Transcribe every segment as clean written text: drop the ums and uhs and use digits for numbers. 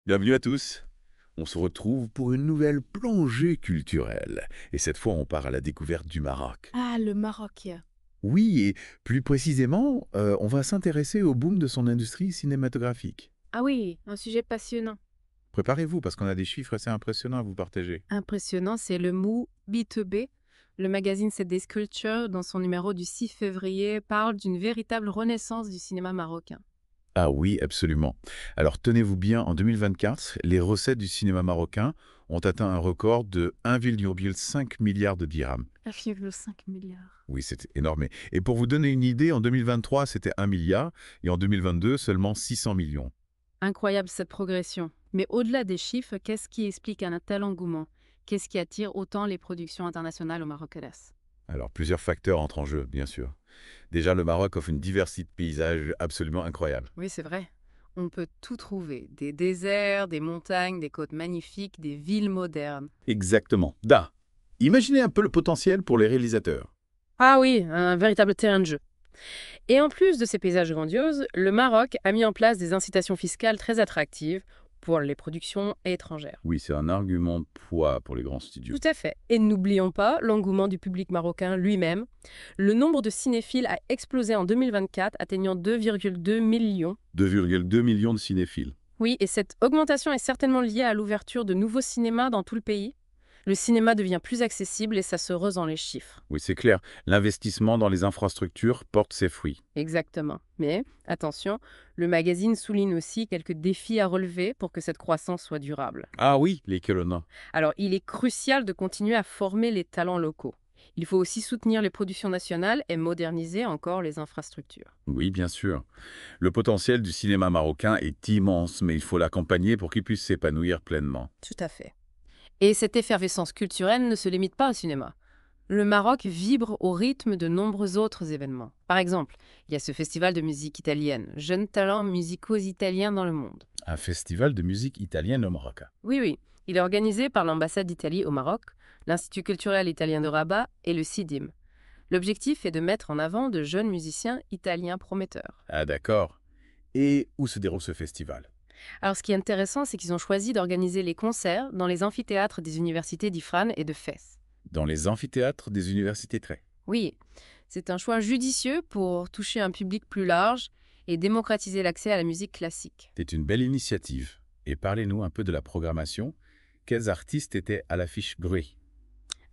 Bienvenue à tous. On se retrouve pour une nouvelle plongée culturelle. Et cette fois, on part à la découverte du Maroc. Ah, le Maroc. Oui, et plus précisément, on va s'intéresser au boom de son industrie cinématographique. Ah oui, un sujet passionnant. Préparez-vous, parce qu'on a des chiffres assez impressionnants à vous partager. Impressionnant, c'est le mot B2B. Le magazine CD Culture, dans son numéro du 6 février, parle d'une véritable renaissance du cinéma marocain. Ah oui, absolument. Alors tenez-vous bien, en 2024, les recettes du cinéma marocain ont atteint un record de 1,5 milliard de dirhams. 1,5 milliard. Oui, c'est énorme. Et pour vous donner une idée, en 2023, c'était 1 milliard, et en 2022, seulement 600 millions. Incroyable cette progression. Mais au-delà des chiffres, qu'est-ce qui explique un tel engouement? Qu'est-ce qui attire autant les productions internationales au Maroc, hélas? Alors, plusieurs facteurs entrent en jeu, bien sûr. Déjà, le Maroc offre une diversité de paysages absolument incroyable. Oui, c'est vrai. On peut tout trouver. Des déserts, des montagnes, des côtes magnifiques, des villes modernes. Exactement. Da. Imaginez un peu le potentiel pour les réalisateurs. Ah oui, un véritable terrain de jeu. Et en plus de ces paysages grandioses, le Maroc a mis en place des incitations fiscales très attractives pour les productions étrangères. Oui, c'est un argument de poids pour les grands studios. Tout à fait. Et n'oublions pas l'engouement du public marocain lui-même. Le nombre de cinéphiles a explosé en 2024, atteignant 2,2 millions. 2,2 millions de cinéphiles. Oui, et cette augmentation est certainement liée à l'ouverture de nouveaux cinémas dans tout le pays. Le cinéma devient plus accessible et ça se ressent dans les chiffres. Oui, c'est clair. L'investissement dans les infrastructures porte ses fruits. Exactement. Mais attention, le magazine souligne aussi quelques défis à relever pour que cette croissance soit durable. Ah oui, les colonnes. Alors, il est crucial de continuer à former les talents locaux. Il faut aussi soutenir les productions nationales et moderniser encore les infrastructures. Oui, bien sûr. Le potentiel du cinéma marocain est immense, mais il faut l'accompagner pour qu'il puisse s'épanouir pleinement. Tout à fait. Et cette effervescence culturelle ne se limite pas au cinéma. Le Maroc vibre au rythme de nombreux autres événements. Par exemple, il y a ce festival de musique italienne, Jeunes talents musicaux italiens dans le monde. Un festival de musique italienne au Maroc. Oui, oui. Il est organisé par l'ambassade d'Italie au Maroc, l'Institut culturel italien de Rabat et le CIDIM. L'objectif est de mettre en avant de jeunes musiciens italiens prometteurs. Ah d'accord. Et où se déroule ce festival? Alors ce qui est intéressant, c'est qu'ils ont choisi d'organiser les concerts dans les amphithéâtres des universités d'Ifrane et de Fès. Dans les amphithéâtres des universités très. Oui, c'est un choix judicieux pour toucher un public plus large et démocratiser l'accès à la musique classique. C'est une belle initiative. Et parlez-nous un peu de la programmation. Quels artistes étaient à l'affiche Grey?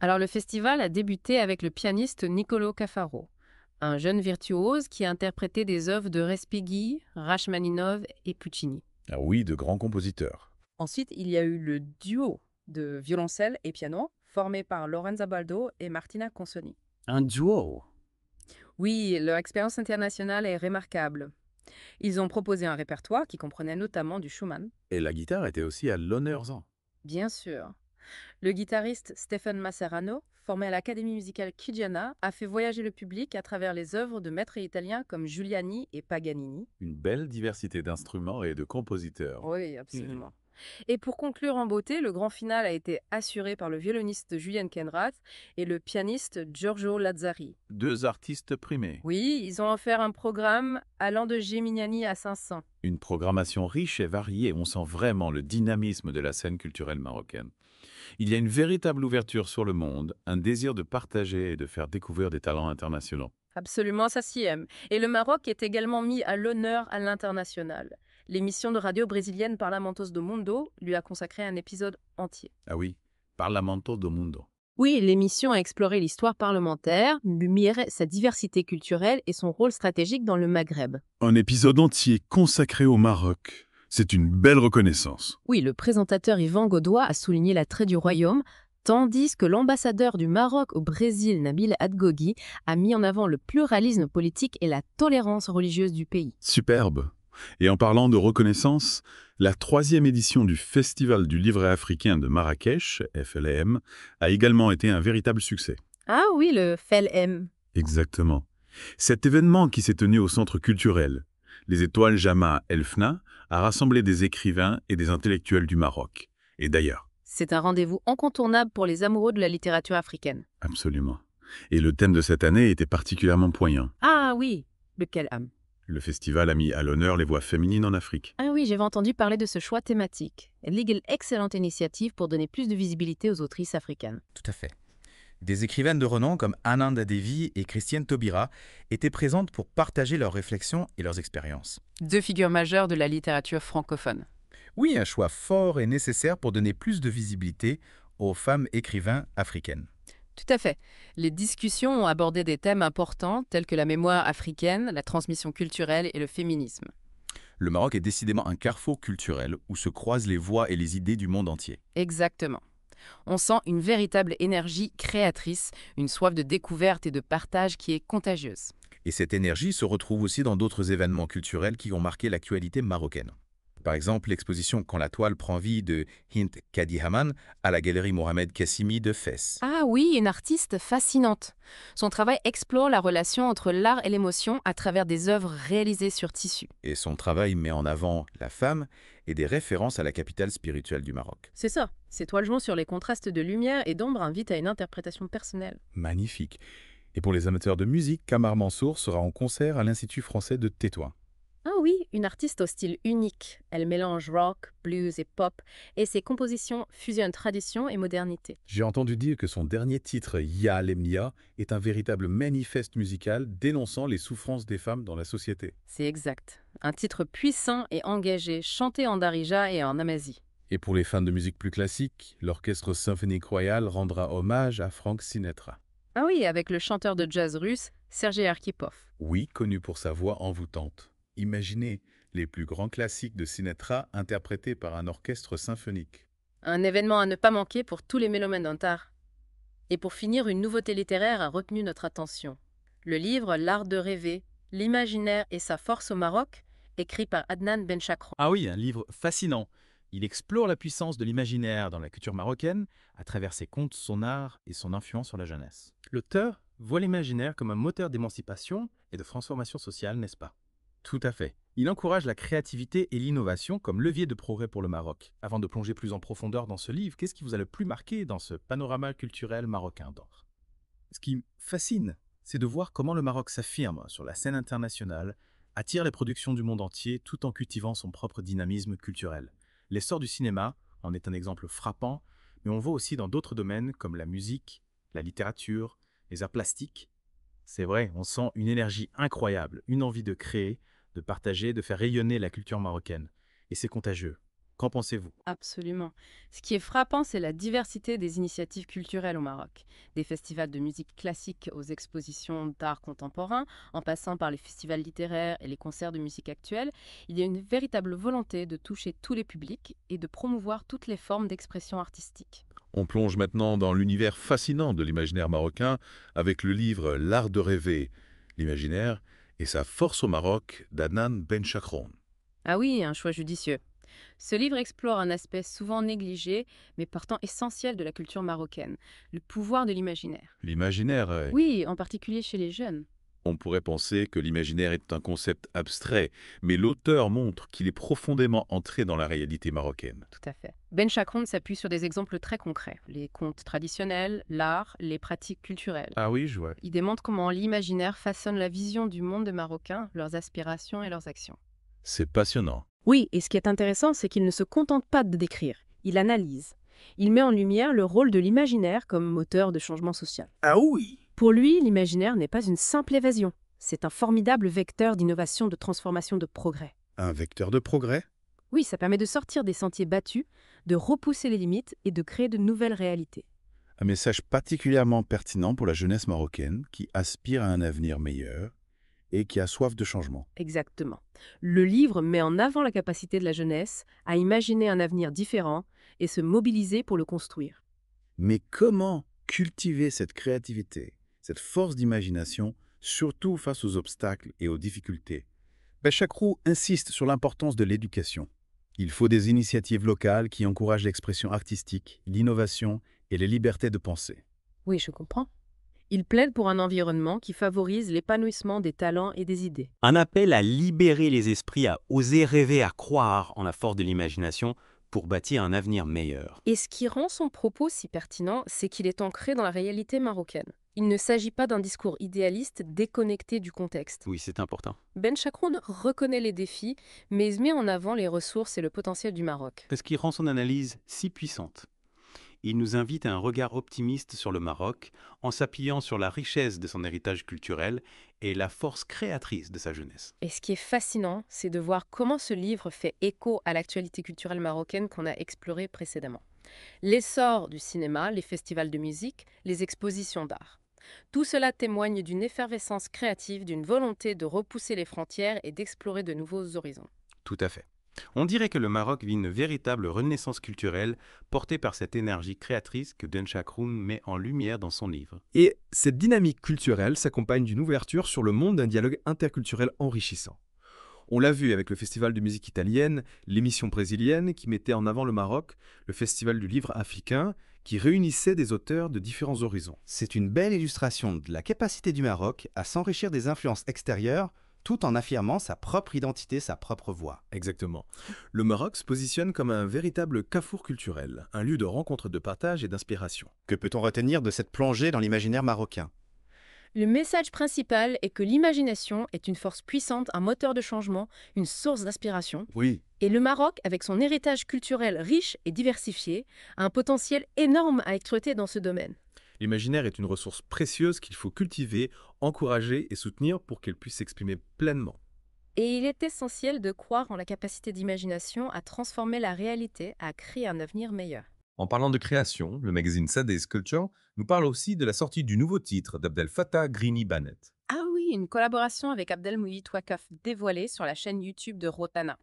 Alors le festival a débuté avec le pianiste Niccolò Caffaro, un jeune virtuose qui a interprété des œuvres de Respighi, Rachmaninov et Puccini. Ah oui, de grands compositeurs. Ensuite, il y a eu le duo de violoncelle et piano formé par Lorenza Baldo et Martina Consoni. Un duo. Oui, leur expérience internationale est remarquable. Ils ont proposé un répertoire qui comprenait notamment du Schumann. Et la guitare était aussi à l'honneur. Bien sûr. Le guitariste Stephen Masserano, formé à l'Académie musicale Chigiana, a fait voyager le public à travers les œuvres de maîtres italiens comme Giuliani et Paganini. Une belle diversité d'instruments et de compositeurs. Oui, absolument. Et pour conclure en beauté, le grand final a été assuré par le violoniste Julien Kenrath et le pianiste Giorgio Lazzari. Deux artistes primés. Oui, ils ont offert un programme allant de Gemignani à Saint-Saëns. Une programmation riche et variée, on sent vraiment le dynamisme de la scène culturelle marocaine. Il y a une véritable ouverture sur le monde, un désir de partager et de faire découvrir des talents internationaux. Absolument, ça s'y aime. Et le Maroc est également mis à l'honneur à l'international. L'émission de radio brésilienne Parlamentos do Mundo lui a consacré un épisode entier. Ah oui, Parlamento do Mundo. Oui, l'émission a exploré l'histoire parlementaire, lumière, sa diversité culturelle et son rôle stratégique dans le Maghreb. Un épisode entier consacré au Maroc. C'est une belle reconnaissance. Oui, le présentateur Yvan Godoy a souligné l'attrait du royaume, tandis que l'ambassadeur du Maroc au Brésil, Nabil Adgogui, a mis en avant le pluralisme politique et la tolérance religieuse du pays. Superbe. Et en parlant de reconnaissance, la 3e édition du Festival du livret africain de Marrakech, FLM, a également été un véritable succès. Ah oui, le FLM. Exactement. Cet événement qui s'est tenu au centre culturel, les Étoiles Jama El Fna, a rassemblé des écrivains et des intellectuels du Maroc. Et d'ailleurs. C'est un rendez-vous incontournable pour les amoureux de la littérature africaine. Absolument. Et le thème de cette année était particulièrement poignant. Ah oui, lequel âme? Le festival a mis à l'honneur les voix féminines en Afrique. Ah oui, j'avais entendu parler de ce choix thématique. Legal, excellente initiative pour donner plus de visibilité aux autrices africaines. Tout à fait. Des écrivaines de renom comme Ananda Devi et Christiane Taubira étaient présentes pour partager leurs réflexions et leurs expériences. 2 figures majeures de la littérature francophone. Oui, un choix fort et nécessaire pour donner plus de visibilité aux femmes écrivains africaines. Tout à fait. Les discussions ont abordé des thèmes importants tels que la mémoire africaine, la transmission culturelle et le féminisme. Le Maroc est décidément un carrefour culturel où se croisent les voix et les idées du monde entier. Exactement. On sent une véritable énergie créatrice, une soif de découverte et de partage qui est contagieuse. Et cette énergie se retrouve aussi dans d'autres événements culturels qui ont marqué l'actualité marocaine. Par exemple, l'exposition Quand la toile prend vie de Hint Kadihaman à la galerie Mohamed Kassimi de Fès. Ah oui, une artiste fascinante. Son travail explore la relation entre l'art et l'émotion à travers des œuvres réalisées sur tissu. Et son travail met en avant la femme et des références à la capitale spirituelle du Maroc. C'est ça. Ces toiles jouant sur les contrastes de lumière et d'ombre invitent à une interprétation personnelle. Magnifique. Et pour les amateurs de musique, Kamar Mansour sera en concert à l'Institut français de Tétouan. Ah oui, une artiste au style unique. Elle mélange rock, blues et pop, et ses compositions fusionnent tradition et modernité. J'ai entendu dire que son dernier titre, Ya Lemnia, est un véritable manifeste musical dénonçant les souffrances des femmes dans la société. C'est exact. Un titre puissant et engagé, chanté en darija et en amazie. Et pour les fans de musique plus classique, l'Orchestre symphonique royal rendra hommage à Frank Sinatra. Ah oui, avec le chanteur de jazz russe, Sergei Arkhipov. Oui, connu pour sa voix envoûtante. Imaginez les plus grands classiques de Sinatra interprétés par un orchestre symphonique. Un événement à ne pas manquer pour tous les mélomanes d'Antar. Et pour finir, une nouveauté littéraire a retenu notre attention. Le livre L'art de rêver, l'imaginaire et sa force au Maroc, écrit par Adnan Benchakro. Ah oui, un livre fascinant. Il explore la puissance de l'imaginaire dans la culture marocaine à travers ses contes, son art et son influence sur la jeunesse. L'auteur voit l'imaginaire comme un moteur d'émancipation et de transformation sociale, n'est-ce pas? Tout à fait. Il encourage la créativité et l'innovation comme levier de progrès pour le Maroc. Avant de plonger plus en profondeur dans ce livre, qu'est-ce qui vous a le plus marqué dans ce panorama culturel marocain d'or? Ce qui me fascine, c'est de voir comment le Maroc s'affirme sur la scène internationale, attire les productions du monde entier tout en cultivant son propre dynamisme culturel. L'essor du cinéma en est un exemple frappant, mais on voit aussi dans d'autres domaines comme la musique, la littérature, les arts plastiques. C'est vrai, on sent une énergie incroyable, une envie de créer, de partager, de faire rayonner la culture marocaine. Et c'est contagieux. Qu'en pensez-vous? Absolument. Ce qui est frappant, c'est la diversité des initiatives culturelles au Maroc. Des festivals de musique classique aux expositions d'art contemporain, en passant par les festivals littéraires et les concerts de musique actuelle, il y a une véritable volonté de toucher tous les publics et de promouvoir toutes les formes d'expression artistique. On plonge maintenant dans l'univers fascinant de l'imaginaire marocain avec le livre L'art de rêver, l'imaginaire et sa force au Maroc d'Adnan Benchakroun. Ah oui, un choix judicieux. Ce livre explore un aspect souvent négligé, mais pourtant essentiel de la culture marocaine, le pouvoir de l'imaginaire. L'imaginaire, Oui, en particulier chez les jeunes. on pourrait penser que l'imaginaire est un concept abstrait, mais l'auteur montre qu'il est profondément entré dans la réalité marocaine. Tout à fait. Benchakroun s'appuie sur des exemples très concrets. Les contes traditionnels, l'art, les pratiques culturelles. Ah oui, je vois. Il démontre comment l'imaginaire façonne la vision du monde des Marocains, leurs aspirations et leurs actions. C'est passionnant. Oui, et ce qui est intéressant, c'est qu'il ne se contente pas de décrire, il analyse. Il met en lumière le rôle de l'imaginaire comme moteur de changement social. Ah oui! Pour lui, l'imaginaire n'est pas une simple évasion, c'est un formidable vecteur d'innovation, de transformation, de progrès. Un vecteur de progrès? Oui, ça permet de sortir des sentiers battus, de repousser les limites et de créer de nouvelles réalités. Un message particulièrement pertinent pour la jeunesse marocaine qui aspire à un avenir meilleur et qui a soif de changement. Exactement. Le livre met en avant la capacité de la jeunesse à imaginer un avenir différent et se mobiliser pour le construire. Mais comment cultiver cette créativité, cette force d'imagination, surtout face aux obstacles et aux difficultés? Benchakroun insiste sur l'importance de l'éducation. Il faut des initiatives locales qui encouragent l'expression artistique, l'innovation et les libertés de pensée. Oui, je comprends. Il plaide pour un environnement qui favorise l'épanouissement des talents et des idées. Un appel à libérer les esprits, à oser rêver, à croire en la force de l'imagination pour bâtir un avenir meilleur. Et ce qui rend son propos si pertinent, c'est qu'il est ancré dans la réalité marocaine. Il ne s'agit pas d'un discours idéaliste déconnecté du contexte. Oui, c'est important. Ben Chakroun reconnaît les défis, mais il met en avant les ressources et le potentiel du Maroc. C'est ce qui rend son analyse si puissante. Il nous invite à un regard optimiste sur le Maroc en s'appuyant sur la richesse de son héritage culturel et la force créatrice de sa jeunesse. Et ce qui est fascinant, c'est de voir comment ce livre fait écho à l'actualité culturelle marocaine qu'on a explorée précédemment. L'essor du cinéma, les festivals de musique, les expositions d'art. Tout cela témoigne d'une effervescence créative, d'une volonté de repousser les frontières et d'explorer de nouveaux horizons. Tout à fait. On dirait que le Maroc vit une véritable renaissance culturelle portée par cette énergie créatrice que Ben Chakroun met en lumière dans son livre. Et cette dynamique culturelle s'accompagne d'une ouverture sur le monde d'un dialogue interculturel enrichissant. On l'a vu avec le Festival de musique italienne, l'émission brésilienne qui mettait en avant le Maroc, le Festival du livre africain qui réunissait des auteurs de différents horizons. C'est une belle illustration de la capacité du Maroc à s'enrichir des influences extérieures tout en affirmant sa propre identité, sa propre voix. Exactement. Le Maroc se positionne comme un véritable carrefour culturel, un lieu de rencontre, de partage et d'inspiration. Que peut-on retenir de cette plongée dans l'imaginaire marocain ? Le message principal est que l'imagination est une force puissante, un moteur de changement, une source d'inspiration. Oui. Et le Maroc, avec son héritage culturel riche et diversifié, a un potentiel énorme à exploiter dans ce domaine. L'imaginaire est une ressource précieuse qu'il faut cultiver, encourager et soutenir pour qu'elle puisse s'exprimer pleinement. Et il est essentiel de croire en la capacité d'imagination à transformer la réalité, à créer un avenir meilleur. En parlant de création, le magazine Sadez Culture nous parle aussi de la sortie du nouveau titre d'Abdel Fattah Grini Banet. Ah oui, une collaboration avec Abdelmouhit Ouakaf dévoilée sur la chaîne YouTube de Rotana.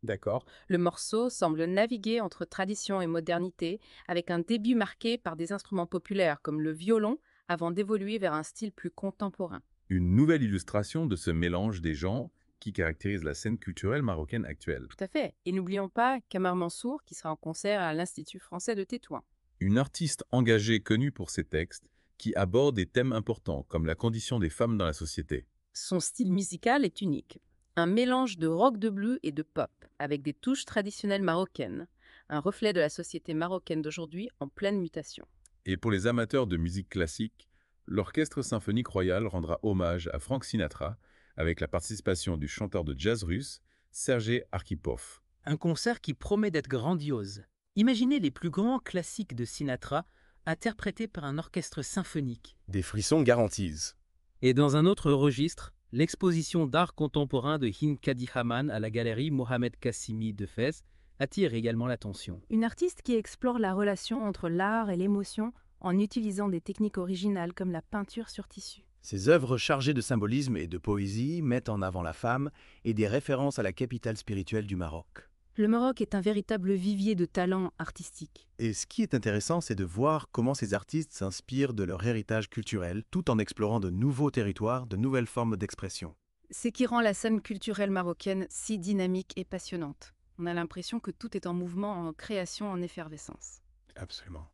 D'accord. Le morceau semble naviguer entre tradition et modernité, avec un début marqué par des instruments populaires comme le violon, avant d'évoluer vers un style plus contemporain. Une nouvelle illustration de ce mélange des genres qui caractérise la scène culturelle marocaine actuelle. Tout à fait. Et n'oublions pas Kamar Mansour, qui sera en concert à l'Institut français de Tétouan. Une artiste engagée connue pour ses textes qui aborde des thèmes importants comme la condition des femmes dans la société. Son style musical est unique. Un mélange de rock de blues et de pop, avec des touches traditionnelles marocaines. Un reflet de la société marocaine d'aujourd'hui en pleine mutation. Et pour les amateurs de musique classique, l'Orchestre symphonique royal rendra hommage à Frank Sinatra avec la participation du chanteur de jazz russe, Sergei Arkhipov. Un concert qui promet d'être grandiose. Imaginez les plus grands classiques de Sinatra interprétés par un orchestre symphonique. Des frissons garantissent. Et dans un autre registre, l'exposition d'art contemporain de Hind Kadihaman à la galerie Mohamed Kassimi de Fès attire également l'attention. Une artiste qui explore la relation entre l'art et l'émotion en utilisant des techniques originales comme la peinture sur tissu. Ces œuvres chargées de symbolisme et de poésie mettent en avant la femme et des références à la capitale spirituelle du Maroc. Le Maroc est un véritable vivier de talents artistiques. Et ce qui est intéressant, c'est de voir comment ces artistes s'inspirent de leur héritage culturel tout en explorant de nouveaux territoires, de nouvelles formes d'expression. C'est qui rend la scène culturelle marocaine si dynamique et passionnante. On a l'impression que tout est en mouvement, en création, en effervescence. Absolument.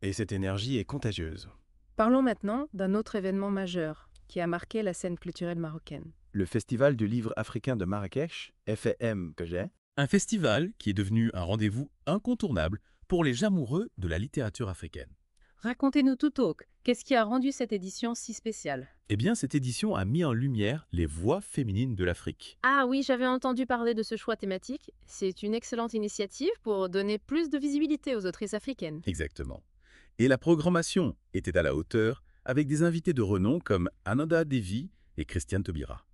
Et cette énergie est contagieuse. Parlons maintenant d'un autre événement majeur qui a marqué la scène culturelle marocaine. Le Festival du livre africain de Marrakech, FAM que j'ai. Un festival qui est devenu un rendez-vous incontournable pour les amoureux de la littérature africaine. Racontez-nous tout, Talk. Qu'est-ce qui a rendu cette édition si spéciale? Eh bien, cette édition a mis en lumière les voix féminines de l'Afrique. Ah oui, j'avais entendu parler de ce choix thématique. C'est une excellente initiative pour donner plus de visibilité aux autrices africaines. Exactement. Et la programmation était à la hauteur avec des invités de renom comme Ananda Devi et Christiane Taubira.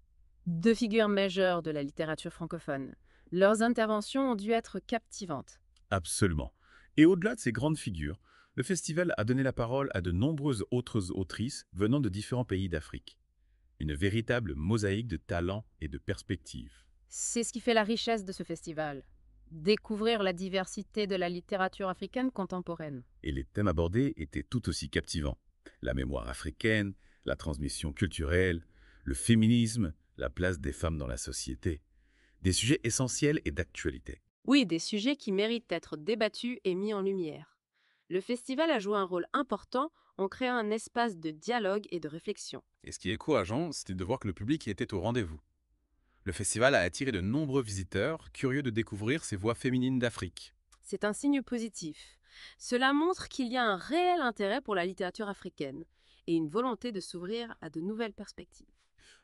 Deux figures majeures de la littérature francophone. Leurs interventions ont dû être captivantes. Absolument. Et au-delà de ces grandes figures, le festival a donné la parole à de nombreuses autres autrices venant de différents pays d'Afrique. Une véritable mosaïque de talents et de perspectives. C'est ce qui fait la richesse de ce festival. Découvrir la diversité de la littérature africaine contemporaine. Et les thèmes abordés étaient tout aussi captivants. La mémoire africaine, la transmission culturelle, le féminisme, la place des femmes dans la société. Des sujets essentiels et d'actualité. Oui, des sujets qui méritent d'être débattus et mis en lumière. Le festival a joué un rôle important en créant un espace de dialogue et de réflexion. Et ce qui est encourageant, c'était de voir que le public était au rendez-vous. Le festival a attiré de nombreux visiteurs, curieux de découvrir ces voix féminines d'Afrique. C'est un signe positif. Cela montre qu'il y a un réel intérêt pour la littérature africaine. et une volonté de s'ouvrir à de nouvelles perspectives.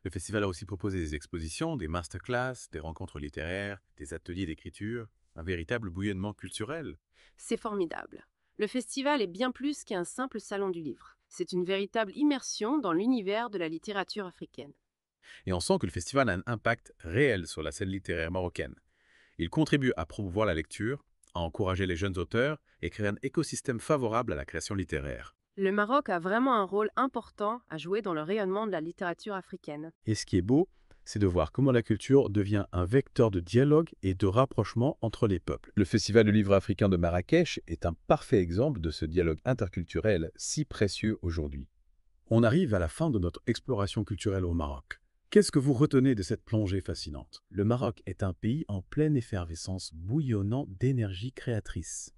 Le festival a aussi proposé des expositions, des masterclass, des rencontres littéraires, des ateliers d'écriture, un véritable bouillonnement culturel. C'est formidable. Le festival est bien plus qu'un simple salon du livre. C'est une véritable immersion dans l'univers de la littérature africaine. Et on sent que le festival a un impact réel sur la scène littéraire marocaine. Il contribue à promouvoir la lecture, à encourager les jeunes auteurs et créer un écosystème favorable à la création littéraire. Le Maroc a vraiment un rôle important à jouer dans le rayonnement de la littérature africaine. Et ce qui est beau, c'est de voir comment la culture devient un vecteur de dialogue et de rapprochement entre les peuples. Le Festival du livre africain de Marrakech est un parfait exemple de ce dialogue interculturel si précieux aujourd'hui. On arrive à la fin de notre exploration culturelle au Maroc. Qu'est-ce que vous retenez de cette plongée fascinante? Le Maroc est un pays en pleine effervescence bouillonnant d'énergie créatrice.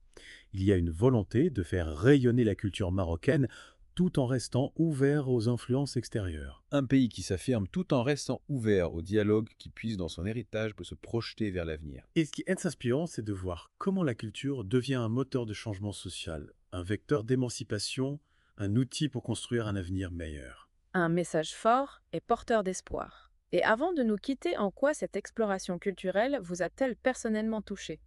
Il y a une volonté de faire rayonner la culture marocaine tout en restant ouvert aux influences extérieures. Un pays qui s'affirme tout en restant ouvert au dialogue qui puise dans son héritage pour se projeter vers l'avenir. Et ce qui est inspirant, c'est de voir comment la culture devient un moteur de changement social, un vecteur d'émancipation, un outil pour construire un avenir meilleur. Un message fort et porteur d'espoir. Et avant de nous quitter, en quoi cette exploration culturelle vous a-t-elle personnellement touché?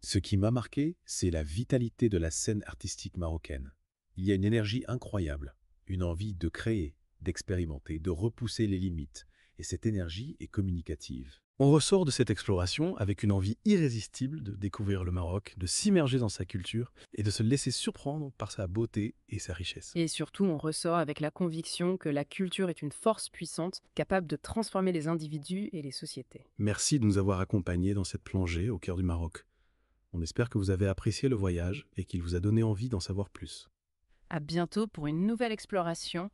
Ce qui m'a marqué, c'est la vitalité de la scène artistique marocaine. Il y a une énergie incroyable, une envie de créer, d'expérimenter, de repousser les limites. Et cette énergie est communicative. On ressort de cette exploration avec une envie irrésistible de découvrir le Maroc, de s'immerger dans sa culture et de se laisser surprendre par sa beauté et sa richesse. Et surtout, on ressort avec la conviction que la culture est une force puissante, capable de transformer les individus et les sociétés. Merci de nous avoir accompagnés dans cette plongée au cœur du Maroc. On espère que vous avez apprécié le voyage et qu'il vous a donné envie d'en savoir plus. À bientôt pour une nouvelle exploration